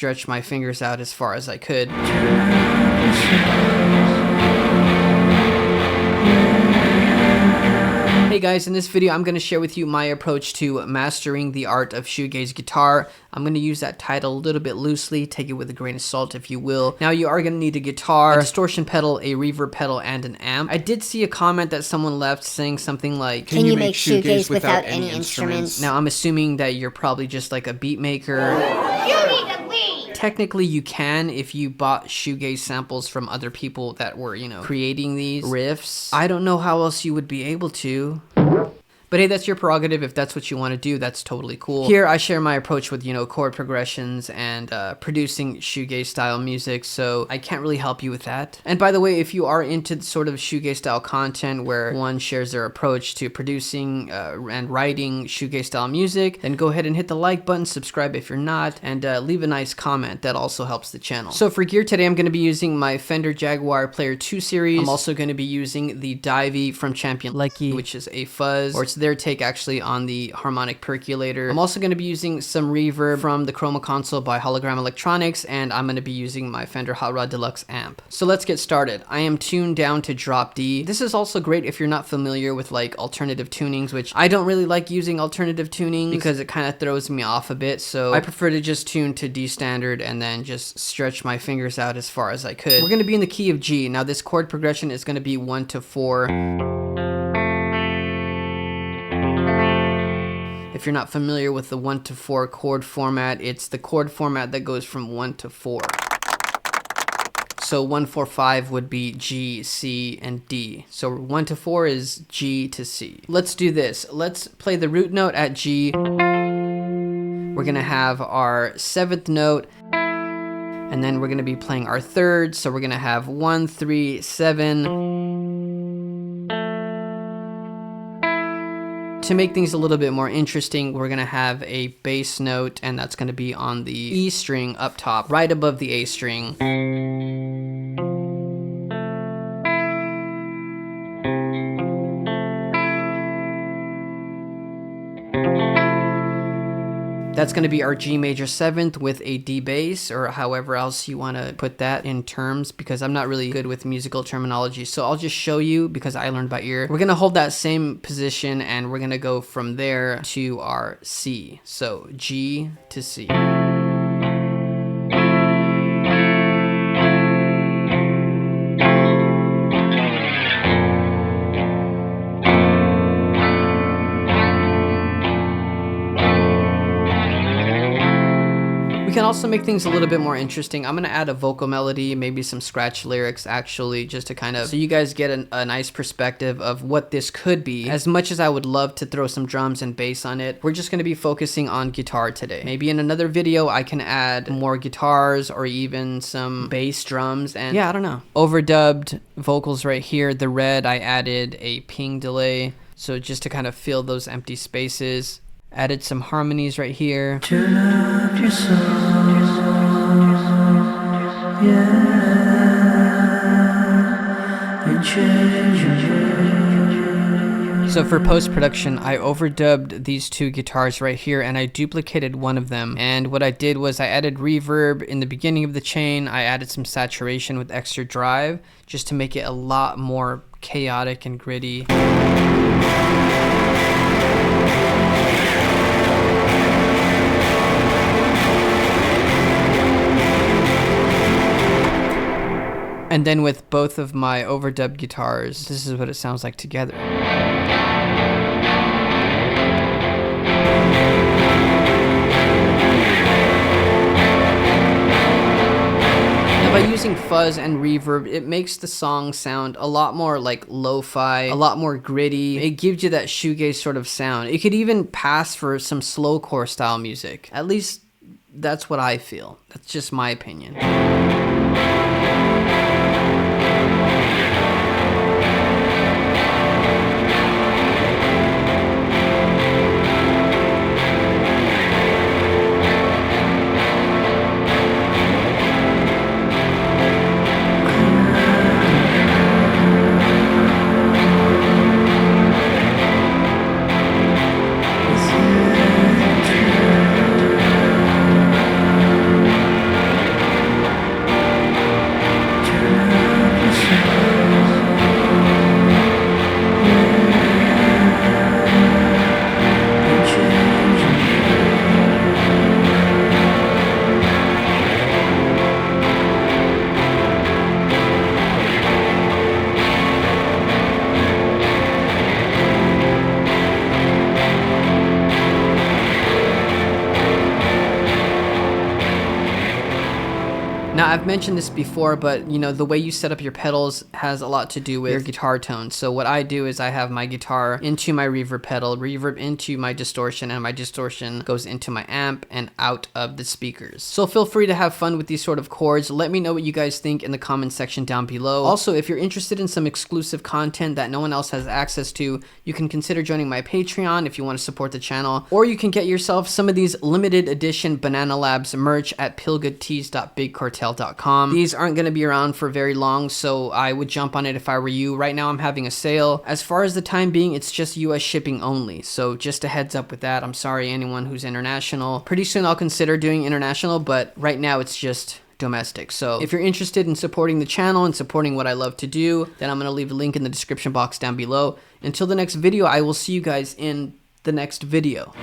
stretch my fingers out as far as I could. Hey guys, in this video I'm going to share with you my approach to mastering the art of shoegaze guitar. I'm going to use that title a little bit loosely, take it with a grain of salt if you will. Now you are going to need a guitar, a distortion pedal, a reverb pedal, and an amp. I did see a comment that someone left saying something like, can you make shoegaze without any instruments? Now I'm assuming that you're probably just like a beat maker. You need a beat! Technically you can if you bought shoegaze samples from other people that were, you know, creating these riffs. I don't know how else you would be able to. But hey, that's your prerogative. If that's what you want to do, that's totally cool. Here, I share my approach with, you know, chord progressions and producing shoegaze style music, so I can't really help you with that. And by the way, if you are into sort of shoegaze style content where one shares their approach to producing and writing shoegaze style music, then go ahead and hit the like button, subscribe if you're not, and leave a nice comment. That also helps the channel. So for gear today, I'm going to be using my Fender Jaguar Player 2 series. I'm also going to be using the Divey from Champion Lucky, which is a fuzz, or it's their take actually on the harmonic percolator. I'm also going to be using some reverb from the Chroma Console by Hologram Electronics, and I'm going to be using my Fender Hot Rod Deluxe amp. So let's get started. I am tuned down to drop D. This is also great if you're not familiar with like alternative tunings, which I don't really like using alternative tunings because it kind of throws me off a bit. So I prefer to just tune to D standard and then just stretch my fingers out as far as I could. We're going to be in the key of G. Now this chord progression is going to be 1 to 4. If you're not familiar with the 1 to 4 chord format, it's the chord format that goes from 1 to 4. So 1, 4, 5 would be G, C, and D. So 1 to 4 is G to C. Let's do this. Let's play the root note at G. We're gonna have our 7th note, and then we're gonna be playing our 3rd. So we're gonna have 1, 3, 7. To make things a little bit more interesting, we're gonna have a bass note, and that's gonna be on the E string up top, right above the A string. That's going to be our G major 7th with a D bass, or however else you want to put that in terms, because I'm not really good with musical terminology. So I'll just show you because I learned by ear. We're going to hold that same position and we're going to go from there to our C. So G to C. We can also make things a little bit more interesting. I'm going to add a vocal melody, maybe some scratch lyrics actually, just to kind of, so you guys get a nice perspective of what this could be. As much as I would love to throw some drums and bass on it, we're just going to be focusing on guitar today. Maybe in another video I can add more guitars or even some bass drums, and yeah, I don't know. Overdubbed vocals right here. The red, I added a ping delay, so just to kind of fill those empty spaces. Added some harmonies right here. Turn up your song, yeah, and change your. So for post-production, I overdubbed these two guitars right here, and I duplicated one of them. And what I did was I added reverb in the beginning of the chain. I added some saturation with extra drive just to make it a lot more chaotic and gritty. And then with both of my overdubbed guitars, this is what it sounds like together. Now by using fuzz and reverb, it makes the song sound a lot more like lo-fi, a lot more gritty. It gives you that shoegaze sort of sound. It could even pass for some slowcore style music. At least that's what I feel. That's just my opinion. Now, I've mentioned this before, but you know, the way you set up your pedals has a lot to do with your guitar tone. So what I do is I have my guitar into my reverb pedal, reverb into my distortion, and my distortion goes into my amp and out of the speakers. So feel free to have fun with these sort of chords. Let me know what you guys think in the comment section down below. Also, if you're interested in some exclusive content that no one else has access to, you can consider joining my Patreon if you want to support the channel, or you can get yourself some of these limited edition Banana Labs merch at pilgoodtees.bigcartel.com. These aren't going to be around for very long, so I would jump on it if I were you. Right now I'm having a sale. As far as the time being, it's just US shipping only, so just a heads up with that. I'm sorry anyone who's international. Pretty soon I'll consider doing international, but right now it's just domestic. So if you're interested in supporting the channel and supporting what I love to do, then I'm going to leave a link in the description box down below. Until the next video, I will see you guys in the next video.